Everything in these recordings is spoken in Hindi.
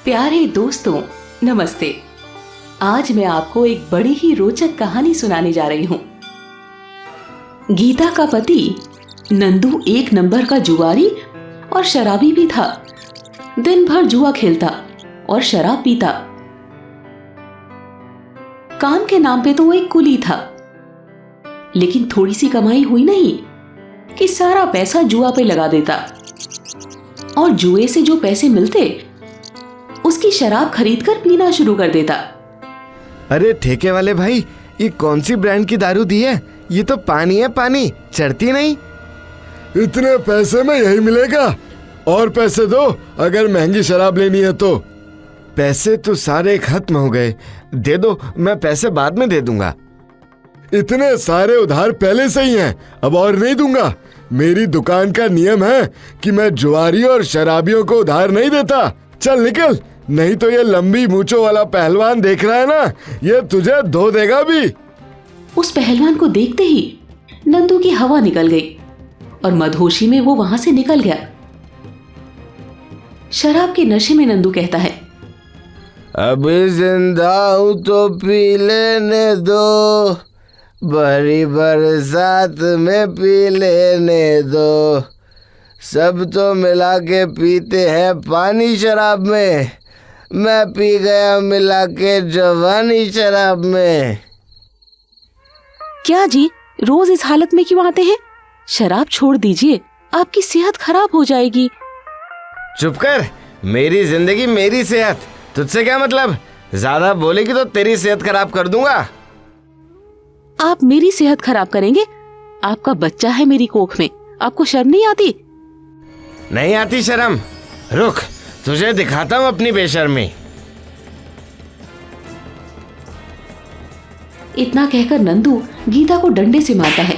प्यारे दोस्तों, नमस्ते। आज मैं आपको एक बड़ी ही रोचक कहानी सुनाने जा रही हूँ। गीता का पति नंदू एक नंबर का जुआरी और शराबी भी था। दिन भर जुआ खेलता और शराब पीता। काम के नाम पे तो वो एक कुली था, लेकिन थोड़ी सी कमाई हुई नहीं कि सारा पैसा जुआ पे लगा देता और जुए से जो पैसे मिलते उसकी शराब खरीदकर पीना शुरू कर देता। अरे ठेके वाले भाई, ये कौन सी ब्रांड की दारू दी है? ये तो पानी है, पानी चढ़ती नहीं। इतने पैसे में यही मिलेगा, और पैसे दो अगर महंगी शराब लेनी है तो। पैसे तो सारे खत्म हो गए, दे दो, मैं पैसे बाद में दे दूंगा। इतने सारे उधार पहले से ही हैं, अब और नहीं दूंगा। मेरी दुकान का नियम है कि मैं जुआरी और शराबियों को उधार नहीं देता। चल निकल, नहीं तो ये लंबी मूंछों वाला पहलवान देख रहा है ना, ये तुझे धो देगा भी। उस पहलवान को देखते ही नंदू की हवा निकल गई और मदहोशी में वो वहां से निकल गया। शराब के नशे में नंदू कहता है, अभी जिंदा हूँ तो पी लेने दो, बड़ी बरसात में पी लेने दो। सब तो मिला के पीते हैं पानी शराब में, मैं पी गया मिला के जवानी शराब में। क्या जी, रोज इस हालत में क्यों आते हैं? शराब छोड़ दीजिए, आपकी सेहत खराब हो जाएगी। चुप कर, मेरी जिंदगी मेरी सेहत, तुझसे क्या मतलब? ज्यादा बोलेगी तो तेरी सेहत खराब कर दूंगा। आप मेरी सेहत खराब करेंगे? आपका बच्चा है मेरी कोख में, आपको शर्म नहीं आती? नहीं आती शर्म? रुक, तुझे दिखाता हूँ अपनी बेशर्मी। इतना कहकर नंदू गीता को डंडे से मारता है।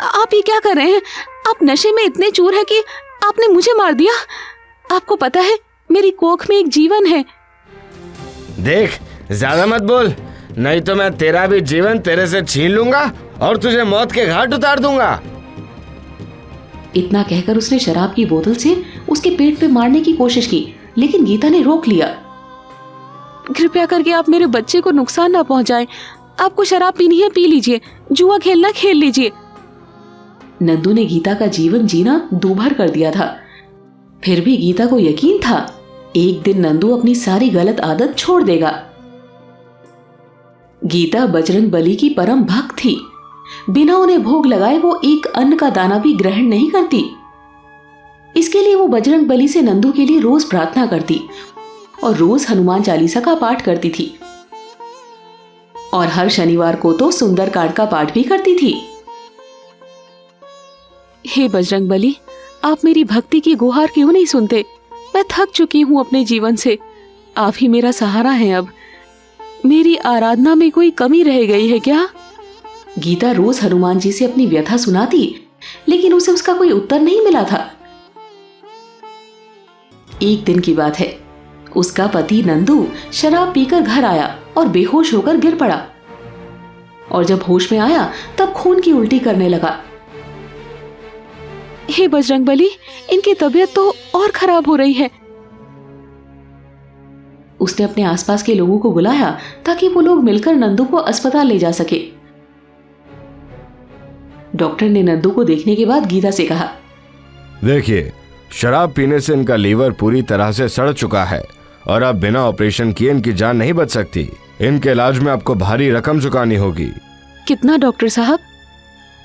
आप ये क्या कर रहे हैं? आप नशे में इतने चूर हैं कि आपने मुझे मार दिया। आपको पता है मेरी कोख में एक जीवन है। देख, ज्यादा मत बोल, नहीं तो मैं तेरा भी जीवन तेरे से छीन लूंगा और तुझे मौत के घाट उतार दूंगा। इतना कहकर उसने शराब की बोतल से उसके पेट पे मारने की कोशिश की, लेकिन गीता ने रोक लिया। कृपया करके आप मेरे बच्चे को नुकसान ना पहुंचाएं। आपको शराब पीनी है पी लीजिए, जुआ खेलना खेल लीजिए। नंदू ने गीता का जीवन जीना दूभर कर दिया था, फिर भी गीता को यकीन था एक दिन नंदू अपनी सारी गलत आदत छोड़ देगा। गीता बजरंग बली की परम भक्त थी। बिना उन्हें भोग लगाए वो एक अन्न का दाना भी ग्रहण नहीं करती। इसके लिए वो बजरंग बली से नंदू के लिए रोज प्रार्थना करती और रोज हनुमान चालीसा का पाठ करती थी, और हर शनिवार को तो सुंदरकांड का पाठ भी करती थी। हे बजरंग बली, आप मेरी भक्ति की गुहार क्यों नहीं सुनते? मैं थक चुकी हूं अपने जीवन से, आप ही मेरा सहारा हैं। अब मेरी आराधना में कोई कमी रह गई है क्या? गीता रोज हनुमान जी से अपनी व्यथा सुनाती, लेकिन उसे उसका कोई उत्तर नहीं मिला था। एक दिन की बात है, उसका पति नंदू शराब पीकर घर आया और बेहोश होकर गिर पड़ा, और जब होश में आया तब खून की उल्टी करने लगा। हे बजरंग बली, इनकी तबीयत तो और खराब हो रही है। उसने अपने आसपास के लोगों को बुलाया ताकि वो लोग मिलकर नंदू को अस्पताल ले जा सके। डॉक्टर ने नंदू को देखने के बाद गीता से कहा, देखिए, शराब पीने से इनका लीवर पूरी तरह से सड़ चुका है और अब बिना ऑपरेशन किए इनकी जान नहीं बच सकती। इनके इलाज में आपको भारी रकम चुकानी होगी। कितना डॉक्टर साहब?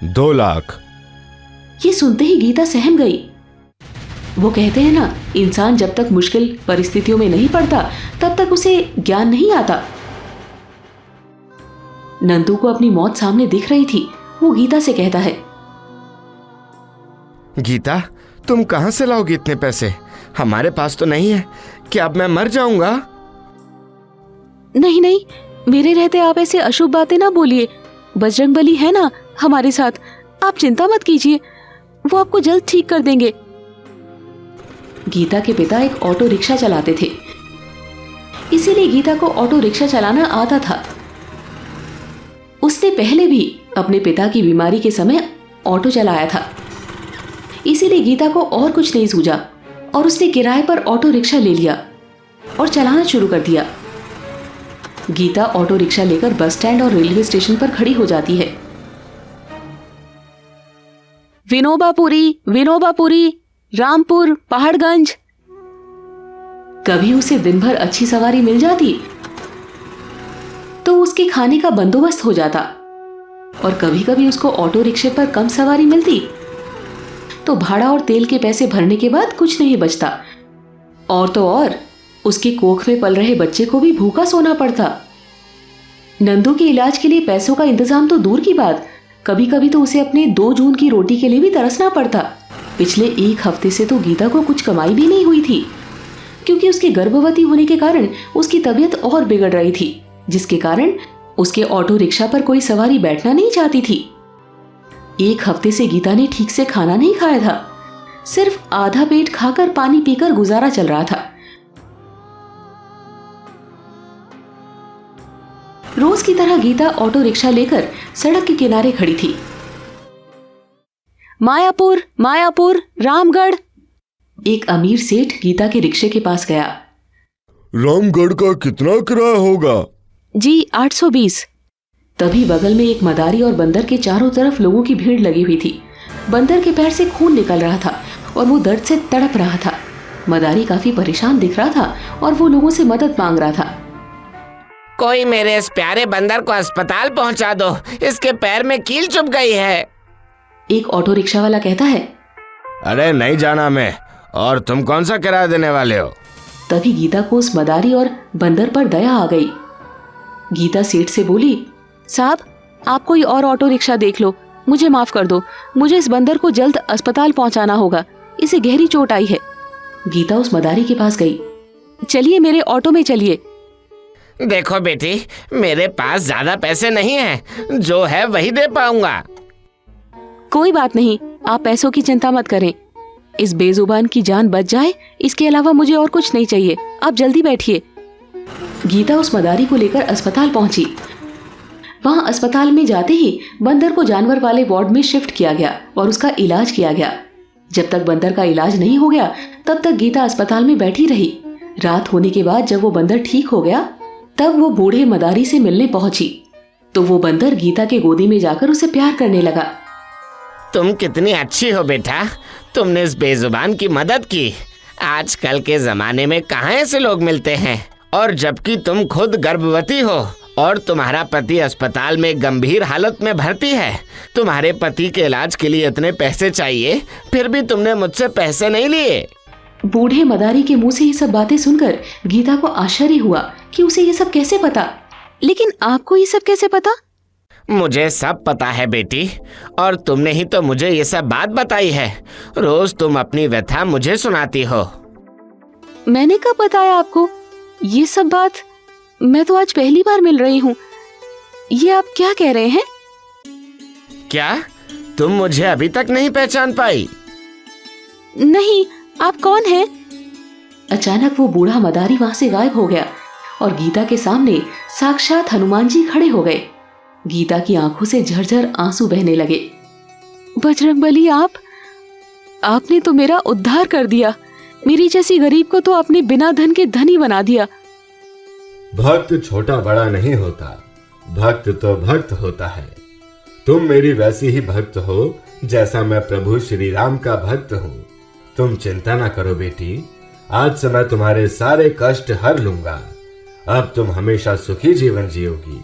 2 लाख। ये सुनते ही गीता सहम गई। वो कहते हैं ना, इंसान जब तक मुश्किल परिस्थितियों में नहीं पड़ता तब तक उसे ज्ञान नहीं आता। नंदू को अपनी मौत सामने दिख रही थी। वो गीता से कहता है, गीता, तुम कहां से लाओगी इतने पैसे? हमारे पास तो नहीं है। क्या अब मैं मर जाऊंगा? नहीं नहीं, मेरे रहते आप ऐसे अशुभ बातें ना बोलिए। बजरंग बली है ना हमारे साथ, आप चिंता मत कीजिए, वो आपको जल्द ठीक कर देंगे। गीता के पिता एक ऑटो रिक्शा चलाते थे, इसीलिए गीता को ऑटो रिक्शा चलाना आता था। उसने पहले भी अपने पिता की बीमारी के समय ऑटो चलाया था, इसीलिए गीता को और कुछ नहीं सूझा और उसने किराए पर ऑटो रिक्शा ले लिया और चलाना शुरू कर दिया। गीता ऑटो रिक्शा लेकर बस स्टैंड और रेलवे स्टेशन पर खड़ी हो जाती है। विनोबापुरी, रामपुर, पहाड़गंज। कभी उसे दिन भर अच्छी सवारी मिल जाती तो उसके खाने का बंदोबस्त हो जाता, और कभी कभी उसको ऑटो रिक्शे पर कम सवारी मिलती तो भाड़ा और तेल के पैसे भरने के बाद कुछ नहीं बचता, और तो और उसके कोख में पल रहे बच्चे को भी भूखा सोना पड़ता। नंदू के इलाज के लिए पैसों का इंतजाम तो दूर की बात, कभी कभी तो उसे अपने 2 जून की रोटी के लिए भी तरसना पड़ता। पिछले 1 हफ्ते से तो गीता को कुछ कमाई भी नहीं हुई थी, क्योंकि उसके गर्भवती होने के कारण उसकी तबीयत और बिगड़ रही थी, जिसके कारण उसके ऑटो रिक्शा पर कोई सवारी बैठना नहीं चाहती थी। 1 हफ्ते से गीता ने ठीक से खाना नहीं खाया था, सिर्फ आधा पेट खाकर पानी पीकर गुजारा चल रहा था। रोज की तरह गीता ऑटो रिक्शा लेकर सड़क के किनारे खड़ी थी। मायापुर, रामगढ़। एक अमीर सेठ गीता के रिक्शे के पास गया। रामगढ़ का कितना किराया होगा? जी 820। तभी बगल में एक मदारी और बंदर के चारों तरफ लोगों की भीड़ लगी हुई थी। बंदर के पैर से खून निकल रहा था और वो दर्द से तड़प रहा था। मदारी काफी परेशान दिख रहा था और वो लोगों से मदद मांग रहा था। कोई मेरे इस प्यारे बंदर को अस्पताल पहुंचा दो, इसके पैर में कील चुभ गई है। एक ऑटो रिक्शा वाला कहता है। अरे नहीं जाना मैं, और तुम कौन सा किराया देने वाले हो? तभी गीता को उस मदारी और बंदर पर दया आ गई। गीता सेठ से बोली, साहब आप कोई और ऑटो रिक्शा देख लो, मुझे माफ कर दो, मुझे इस बंदर को जल्द अस्पताल पहुंचाना होगा, इसे गहरी चोट आई है। गीता उस मदारी के पास गई। चलिए मेरे ऑटो में चलिए। देखो बेटी, मेरे पास ज्यादा पैसे नहीं हैं, जो है वही दे पाऊंगा। कोई बात नहीं, आप पैसों की चिंता मत करें, इस बेजुबान की जान बच जाए, इसके अलावा मुझे और कुछ नहीं चाहिए, आप जल्दी बैठिए। गीता उस मदारी को लेकर अस्पताल पहुंची। वहां अस्पताल में जाते ही बंदर को जानवर वाले वार्ड में शिफ्ट किया गया और उसका इलाज किया गया। जब तक बंदर का इलाज नहीं हो गया तब तक गीता अस्पताल में बैठी रही। रात होने के बाद जब वो बंदर ठीक हो गया तब वो बूढ़े मदारी से मिलने पहुंची तो वो बंदर गीता के गोदी में जाकर उसे प्यार करने लगा। तुम कितनी अच्छी हो बेटा, तुमने इस बेजुबान की मदद की। आजकल के जमाने में कहाँ ऐसे लोग मिलते हैं, और जबकि तुम खुद गर्भवती हो और तुम्हारा पति अस्पताल में गंभीर हालत में भर्ती है। तुम्हारे पति के इलाज के लिए इतने पैसे चाहिए, फिर भी तुमने मुझसे पैसे नहीं लिए। बूढ़े मदारी के मुंह से ये सब बातें सुनकर गीता को आश्चर्य हुआ कि उसे ये सब कैसे पता। लेकिन आपको ये सब कैसे पता? मुझे सब पता है बेटी, और तुमने ही तो मुझे ये सब बात बताई है। रोज तुम अपनी व्यथा मुझे सुनाती हो। मैंने कब बताया आपको ये सब बात? मैं तो आज पहली बार मिल रही हूँ। ये आप क्या कह रहे हैं? क्या तुम मुझे अभी तक नहीं पहचान पाई? नहीं, आप कौन हैं? अचानक वो बूढ़ा मदारी वहां से गायब हो गया और गीता के सामने साक्षात हनुमान जी खड़े हो गए। गीता की आंखों से झरझर आंसू बहने लगे। बजरंगबली, आपने तो मेरा उद्धार कर दिया। मेरी जैसी गरीब को तो आपने बिना धन के धनी बना दिया। भक्त छोटा बड़ा नहीं होता, भक्त तो भक्त होता है। तुम मेरी वैसी ही भक्त हो जैसा मैं प्रभु श्री राम का भक्त हूँ। तुम चिंता ना करो बेटी, आज से मैं तुम्हारे सारे कष्ट हर लूंगा। अब तुम हमेशा सुखी जीवन जियोगी।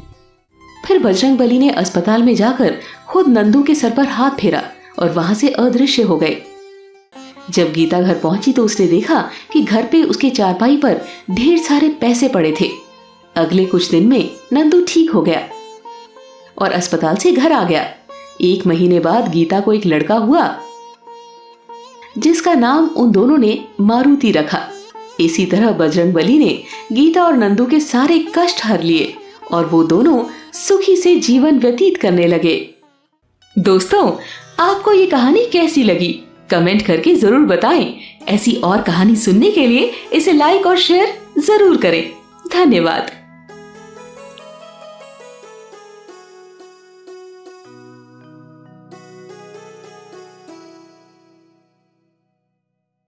फिर बजरंगबली ने अस्पताल में जाकर खुद नंदू के सर पर हाथ फेरा और वहां से अदृश्य हो गए। जब गीता घर पहुंची तो उसने देखा कि घर पे उसके चारपाई पर ढेर सारे पैसे पड़े थे। अगले कुछ दिन में नंदू ठीक हो गया और अस्पताल से घर आ गया। 1 महीने बाद गीता को एक लड़का हुआ जिसका नाम उन दोनों ने मारुति रखा। इसी तरह बजरंगबली ने गीता और नंदू के सारे कष्ट हर लिए और वो दोनों सुखी से जीवन व्यतीत करने लगे। दोस्तों, आपको ये कहानी कैसी लगी? कमेंट करके जरूर बताएं। ऐसी और कहानी सुनने के लिए इसे लाइक और शेयर जरूर करें। धन्यवाद।